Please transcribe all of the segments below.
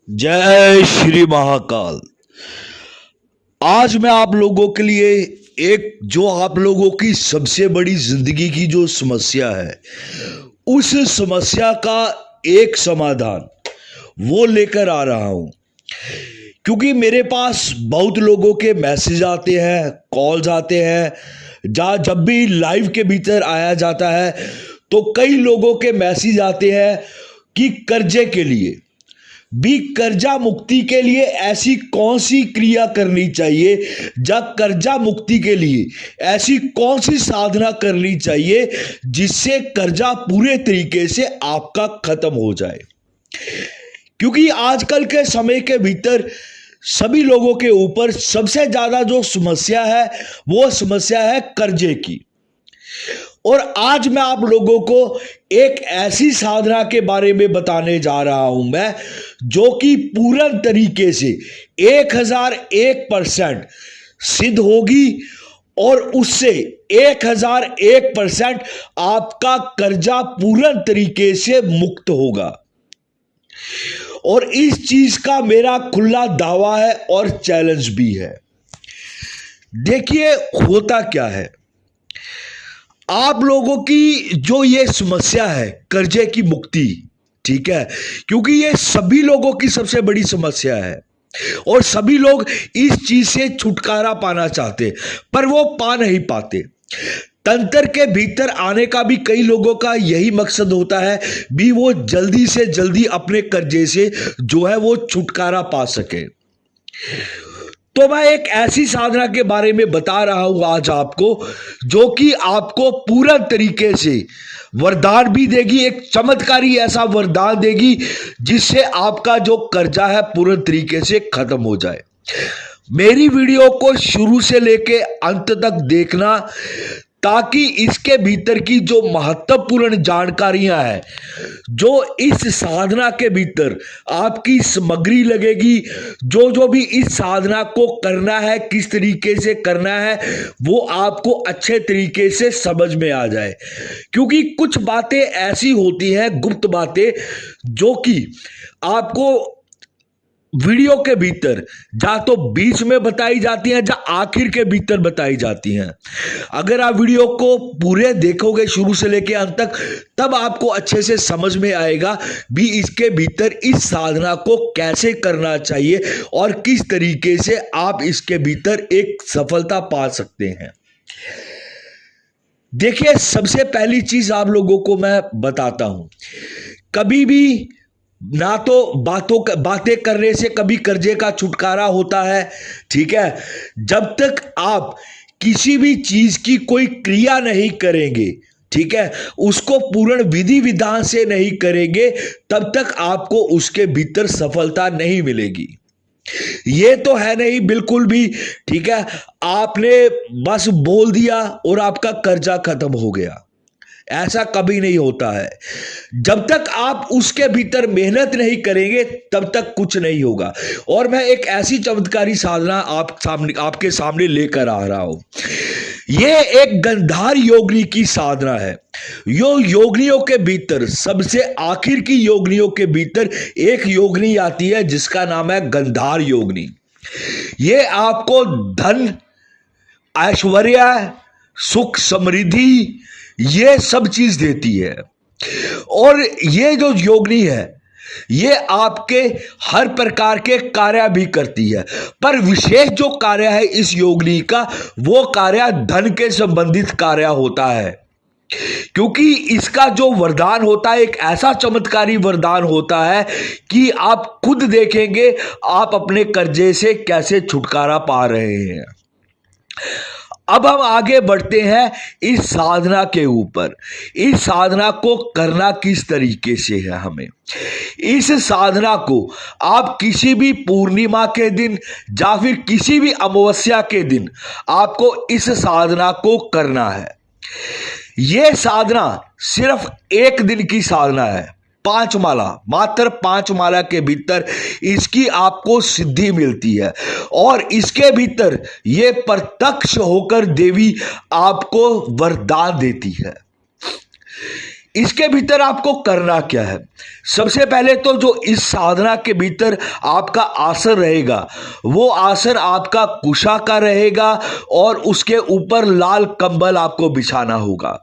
जय श्री महाकाल। आज मैं आप लोगों के लिए एक जो आप लोगों की सबसे बड़ी जिंदगी की जो समस्या है उस समस्या का एक समाधान वो लेकर आ रहा हूं, क्योंकि मेरे पास बहुत लोगों के मैसेज आते हैं, कॉल्स आते हैं। जब भी लाइव के भीतर आया जाता है तो कई लोगों के मैसेज आते हैं कि कर्जे के लिए भी, कर्जा मुक्ति के लिए ऐसी कौन सी क्रिया करनी चाहिए, जब कर्जा मुक्ति के लिए ऐसी कौन सी साधना करनी चाहिए जिससे कर्जा पूरे तरीके से आपका खत्म हो जाए। क्योंकि आजकल के समय के भीतर सभी लोगों के ऊपर सबसे ज्यादा जो समस्या है वो समस्या है कर्जे की। और आज मैं आप लोगों को एक ऐसी साधना के बारे में बताने जा रहा हूं मैं, जो कि पूर्ण तरीके से 1001% सिद्ध होगी और उससे 1001% आपका कर्जा पूर्ण तरीके से मुक्त होगा। और इस चीज का मेरा खुला दावा है और चैलेंज भी है। देखिए होता क्या है, आप लोगों की जो ये समस्या है कर्जे की मुक्ति, ठीक है, क्योंकि ये सभी लोगों की सबसे बड़ी समस्या है और सभी लोग इस चीज से छुटकारा पाना चाहते पर वो पा नहीं पाते। तंत्र के भीतर आने का भी कई लोगों का यही मकसद होता है भी, वो जल्दी से जल्दी अपने कर्जे से जो है वो छुटकारा पा सके। तो मैं एक ऐसी साधना के बारे में बता रहा हूं आज आपको, जो कि आपको पूर्ण तरीके से वरदान भी देगी, एक चमत्कारी ऐसा वरदान देगी जिससे आपका जो कर्जा है पूर्ण तरीके से खत्म हो जाए। मेरी वीडियो को शुरू से लेके अंत तक देखना, ताकि इसके भीतर की जो महत्वपूर्ण जानकारियां हैं, जो इस साधना के भीतर आपकी सामग्री लगेगी, जो भी इस साधना को करना है, किस तरीके से करना है, वो आपको अच्छे तरीके से समझ में आ जाए। क्योंकि कुछ बातें ऐसी होती हैं, गुप्त बातें, जो कि आपको वीडियो के भीतर जा तो बीच में बताई जाती हैं, जा आखिर के भीतर बताई जाती हैं। अगर आप वीडियो को पूरे देखोगे शुरू से लेकर अंत तक, तब आपको अच्छे से समझ में आएगा भी इसके भीतर इस साधना को कैसे करना चाहिए और किस तरीके से आप इसके भीतर एक सफलता पा सकते हैं। देखिए, सबसे पहली चीज आप लोगों को मैं बताता हूं, कभी भी ना तो बातें करने से कभी कर्जे का छुटकारा होता है, ठीक है। जब तक आप किसी भी चीज की कोई क्रिया नहीं करेंगे, ठीक है, उसको पूर्ण विधि विधान से नहीं करेंगे, तब तक आपको उसके भीतर सफलता नहीं मिलेगी। ये तो है नहीं बिल्कुल भी, ठीक है, आपने बस बोल दिया और आपका कर्जा खत्म हो गया, ऐसा कभी नहीं होता है। जब तक आप उसके भीतर मेहनत नहीं करेंगे तब तक कुछ नहीं होगा। और मैं एक ऐसी चमत्कारी साधना आपके सामने लेकर आ रहा हूं। यह एक गंधार योगिनी की साधना है। यो योगिनियों के भीतर सबसे आखिर की योगिनियों के भीतर एक योगिनी आती है जिसका नाम है गंधार योगिनी। ये आपको धन, ऐश्वर्य, सुख, समृद्धि, ये सब चीज देती है। और ये जो योगिनी है ये आपके हर प्रकार के कार्य भी करती है, पर विशेष जो कार्य है इस योगिनी का, वो कार्य धन के संबंधित कार्य होता है। क्योंकि इसका जो वरदान होता है एक ऐसा चमत्कारी वरदान होता है कि आप खुद देखेंगे आप अपने कर्जे से कैसे छुटकारा पा रहे हैं। अब हम आगे बढ़ते हैं इस साधना के ऊपर। इस साधना को करना किस तरीके से है हमें। इस साधना को आप किसी भी पूर्णिमा के दिन या फिर किसी भी अमावस्या के दिन आपको इस साधना को करना है। यह साधना सिर्फ एक दिन की साधना है, 5 माला, मात्र 5 माला के भीतर इसकी आपको सिद्धि मिलती है। और इसके भीतर ये प्रत्यक्ष होकर देवी आपको वरदान देती है। इसके भीतर आपको करना क्या है? सबसे पहले तो जो इस साधना के भीतर आपका आसन रहेगा, वो आसन आपका कुशा का रहेगा और उसके ऊपर लाल कंबल आपको बिछाना होगा।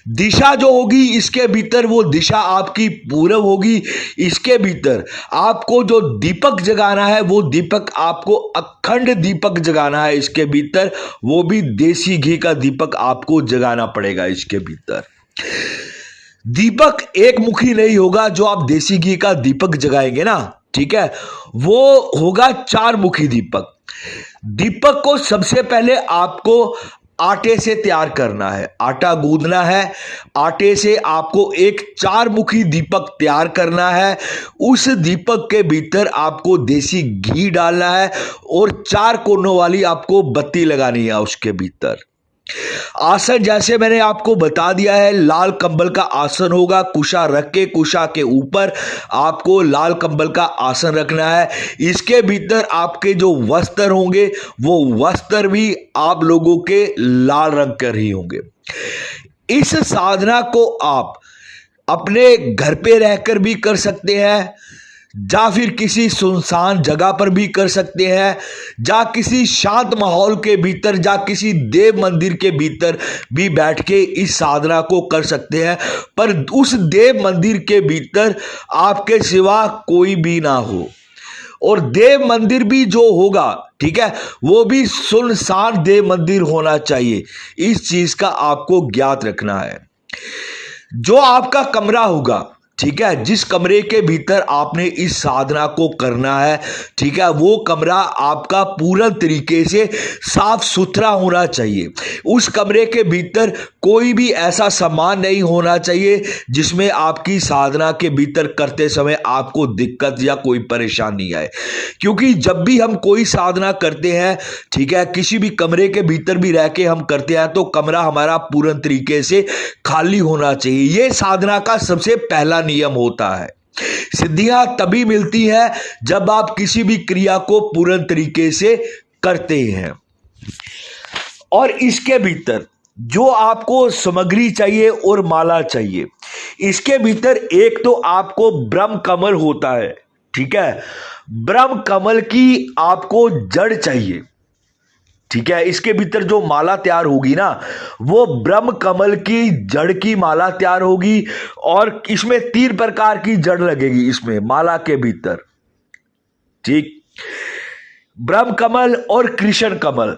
दिशा जो होगी इसके भीतर, वो दिशा आपकी पूरब होगी। इसके भीतर आपको जो दीपक जगाना है, वो दीपक आपको अखंड दीपक जगाना है। इसके भीतर वो भी देसी घी का दीपक आपको जगाना पड़ेगा। इसके भीतर दीपक एक मुखी नहीं होगा। जो आप देसी घी का दीपक जगाएंगे ना, ठीक है, वो होगा 4 मुखी दीपक। दीपक को सबसे पहले आपको आटे से तैयार करना है, आटा गूंदना है। आटे से आपको एक 4 मुखी दीपक तैयार करना है। उस दीपक के भीतर आपको देसी घी डालना है और 4 कोनों वाली आपको बत्ती लगानी है उसके भीतर। आसन जैसे मैंने आपको बता दिया है, लाल कंबल का आसन होगा। कुशा रख के कुशा के ऊपर आपको लाल कंबल का आसन रखना है। इसके भीतर आपके जो वस्त्र होंगे, वो वस्त्र भी आप लोगों के लाल रंग के ही होंगे। इस साधना को आप अपने घर पे रहकर भी कर सकते हैं, या फिर किसी सुनसान जगह पर भी कर सकते हैं, या किसी शांत माहौल के भीतर, या किसी देव मंदिर के भीतर भी बैठ के इस साधना को कर सकते हैं। पर उस देव मंदिर के भीतर आपके सिवा कोई भी ना हो, और देव मंदिर भी जो होगा, ठीक है, वो भी सुनसान देव मंदिर होना चाहिए। इस चीज का आपको ज्ञात रखना है। जो आपका कमरा होगा, ठीक है, जिस कमरे के भीतर आपने इस साधना को करना है, ठीक है, वो कमरा आपका पूर्ण तरीके से साफ सुथरा होना चाहिए। उस कमरे के भीतर कोई भी ऐसा सामान नहीं होना चाहिए जिसमें आपकी साधना के भीतर करते समय आपको दिक्कत या कोई परेशानी आए। क्योंकि जब भी हम कोई साधना करते हैं, ठीक है, किसी भी कमरे के भीतर भी रह के हम करते हैं, तो कमरा हमारा पूर्ण तरीके से खाली होना चाहिए। ये साधना का सबसे पहला नियम होता है। सिद्धियां तभी मिलती है जब आप किसी भी क्रिया को पूर्ण तरीके से करते हैं। और इसके भीतर जो आपको सामग्री चाहिए और माला चाहिए, इसके भीतर एक तो आपको ब्रह्म कमल होता है, ठीक है, ब्रह्म कमल की आपको जड़ चाहिए, ठीक है। इसके भीतर जो माला तैयार होगी ना, वो ब्रह्म कमल की जड़ की माला तैयार होगी, और इसमें 3 प्रकार की जड़ लगेगी इसमें माला के भीतर, ठीक। ब्रह्म कमल और कृष्ण कमल,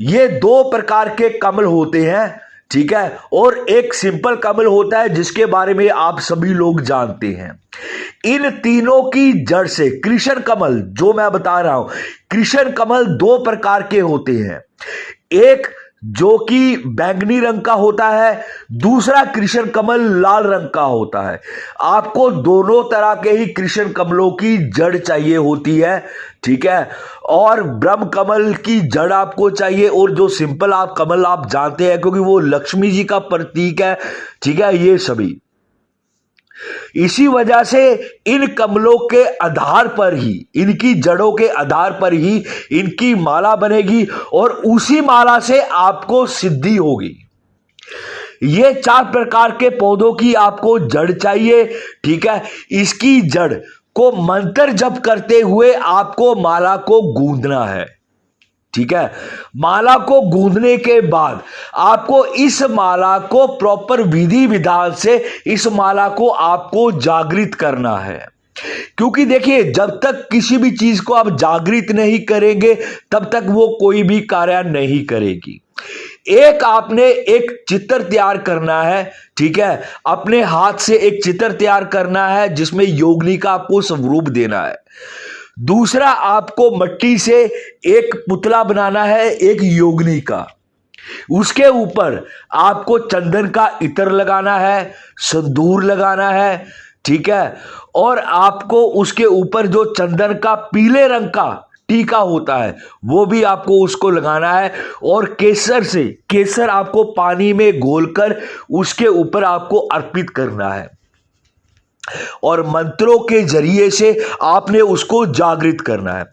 ये 2 प्रकार के कमल होते हैं, ठीक है। और एक सिंपल कमल होता है जिसके बारे में आप सभी लोग जानते हैं। इन तीनों की जड़ से कृष्ण कमल जो मैं बता रहा हूं, कृष्ण कमल 2 प्रकार के होते हैं। एक जो कि बैंगनी रंग का होता है, दूसरा कृष्ण कमल लाल रंग का होता है। आपको दोनों तरह के ही कृष्ण कमलों की जड़ चाहिए होती है, ठीक है। और ब्रह्म कमल की जड़ आपको चाहिए, और जो सिंपल आप कमल आप जानते हैं क्योंकि वो लक्ष्मी जी का प्रतीक है, ठीक है, ये सभी। इसी वजह से इन कमलों के आधार पर ही, इनकी जड़ों के आधार पर ही इनकी माला बनेगी, और उसी माला से आपको सिद्धि होगी। ये 4 प्रकार के पौधों की आपको जड़ चाहिए, ठीक है। इसकी जड़ को मंत्र जप करते हुए आपको माला को गूंदना है, ठीक है। माला को गूंदने के बाद आपको इस माला को प्रॉपर विधि विधान से इस माला को आपको जागृत करना है। क्योंकि देखिए, जब तक किसी भी चीज को आप जागृत नहीं करेंगे तब तक वो कोई भी कार्य नहीं करेगी। एक आपने एक चित्र तैयार करना है, ठीक है, अपने हाथ से एक चित्र तैयार करना है जिसमें योगिनी का आपको स्वरूप देना है। दूसरा, आपको मिट्टी से एक पुतला बनाना है एक योगिनी का। उसके ऊपर आपको चंदन का इत्र लगाना है, सिंदूर लगाना है, ठीक है। और आपको उसके ऊपर जो चंदन का पीले रंग का टीका होता है वो भी आपको उसको लगाना है, और केसर आपको पानी में घोलकर उसके ऊपर आपको अर्पित करना है, और मंत्रों के जरिए से आपने उसको जागृत करना है।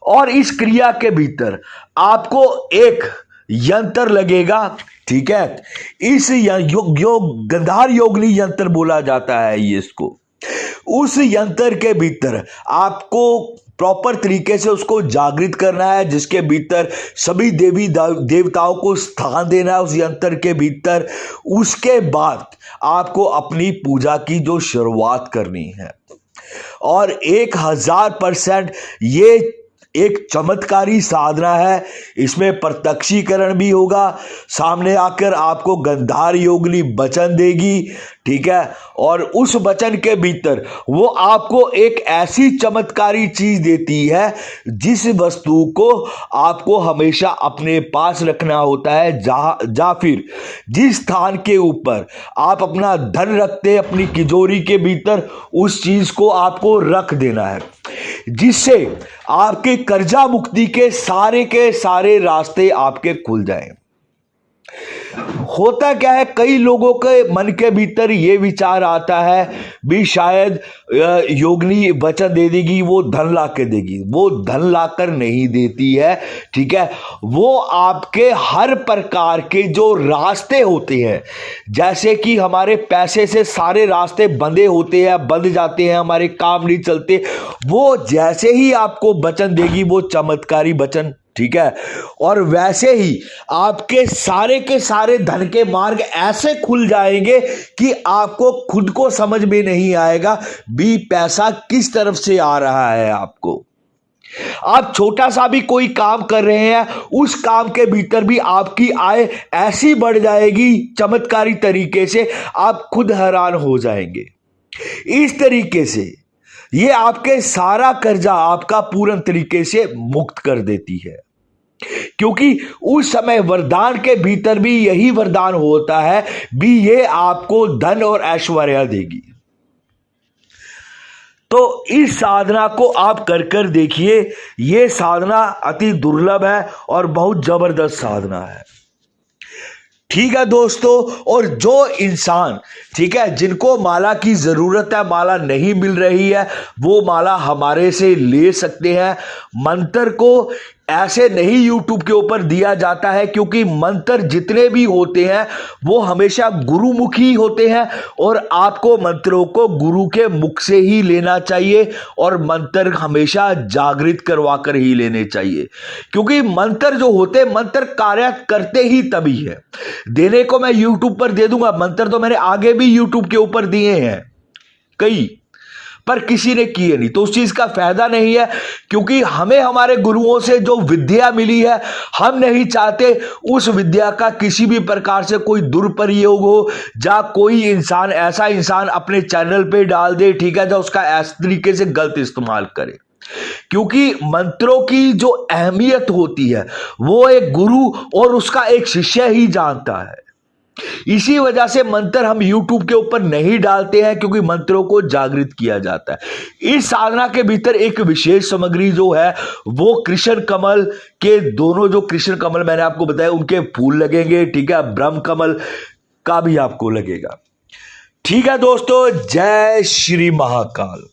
और इस क्रिया के भीतर आपको एक यंत्र लगेगा, ठीक है। इस गंधार योगिनी यंत्र बोला जाता है ये इसको। उस यंत्र के भीतर आपको प्रॉपर तरीके से उसको जागृत करना है, जिसके भीतर सभी देवी देवताओं को स्थान देना है उस यंत्र के भीतर। उसके बाद आपको अपनी पूजा की जो शुरुआत करनी है, और 1000% ये एक चमत्कारी साधना है। इसमें प्रत्यक्षीकरण भी होगा, सामने आकर आपको गंधार योगिनी वचन देगी, ठीक है। और उस वचन के भीतर वो आपको एक ऐसी चमत्कारी चीज देती है जिस वस्तु को आपको हमेशा अपने पास रखना होता है, जहां फिर जिस स्थान के ऊपर आप अपना धन रखते हैं अपनी तिजोरी के भीतर, उस चीज को आपको रख देना है, जिससे आपके कर्जा मुक्ति के सारे रास्ते आपके खुल जाएं। होता क्या है, कई लोगों के मन के भीतर ये विचार आता है भी शायद योगिनी वचन दे देगी, वो धन ला के देगी। वो धन लाकर नहीं देती है, ठीक है। वो आपके हर प्रकार के जो रास्ते होते हैं, जैसे कि हमारे पैसे से सारे रास्ते बंधे होते हैं, बंध जाते हैं, हमारे काम नहीं चलते, वो जैसे ही आपको वचन देगी, वो चमत्कारी वचन, ठीक है। और वैसे ही आपके सारे के सारे धन के मार्ग ऐसे खुल जाएंगे कि आपको खुद को समझ में नहीं आएगा भी पैसा किस तरफ से आ रहा है। आपको आप छोटा सा भी कोई काम कर रहे हैं, उस काम के भीतर भी आपकी आय ऐसी बढ़ जाएगी चमत्कारी तरीके से, आप खुद हैरान हो जाएंगे। इस तरीके से ये आपके सारा कर्जा आपका पूर्ण तरीके से मुक्त कर देती है, क्योंकि उस समय वरदान के भीतर भी यही वरदान होता है भी ये आपको धन और ऐश्वर्य देगी। तो इस साधना को आप कर देखिए। ये साधना अति दुर्लभ है और बहुत जबरदस्त साधना है, ठीक है दोस्तों। और जो इंसान, ठीक है, जिनको माला की जरूरत है, माला नहीं मिल रही है, वो माला हमारे से ले सकते हैं। मंत्र को ऐसे नहीं यूट्यूब के ऊपर दिया जाता है, क्योंकि मंत्र जितने भी होते हैं वो हमेशा गुरुमुखी होते हैं, और आपको मंत्रों को गुरु के मुख से ही लेना चाहिए, और मंत्र हमेशा जागृत करवा कर ही लेने चाहिए। क्योंकि मंत्र जो होते, मंत्र कार्य करते ही तभी है। देने को मैं यूट्यूब पर दे दूंगा, मंत्र तो मैंने आगे भी यूट्यूब के ऊपर दिए हैं कई, पर किसी ने किए नहीं, तो उस चीज का फायदा नहीं है। क्योंकि हमें हमारे गुरुओं से जो विद्या मिली है, हम नहीं चाहते उस विद्या का किसी भी प्रकार से कोई दुरुपयोग हो, या कोई इंसान ऐसा इंसान अपने चैनल पे डाल दे, ठीक है, जो उसका इस तरीके से गलत इस्तेमाल करे। क्योंकि मंत्रों की जो अहमियत होती है वो एक गुरु और उसका एक शिष्य ही जानता है। इसी वजह से मंत्र हम YouTube के ऊपर नहीं डालते हैं, क्योंकि मंत्रों को जागृत किया जाता है। इस साधना के भीतर एक विशेष सामग्री जो है वो कृष्ण कमल के, दोनों जो कृष्ण कमल मैंने आपको बताया उनके फूल लगेंगे, ठीक है, ब्रह्म कमल का भी आपको लगेगा। ठीक है दोस्तों, जय श्री महाकाल।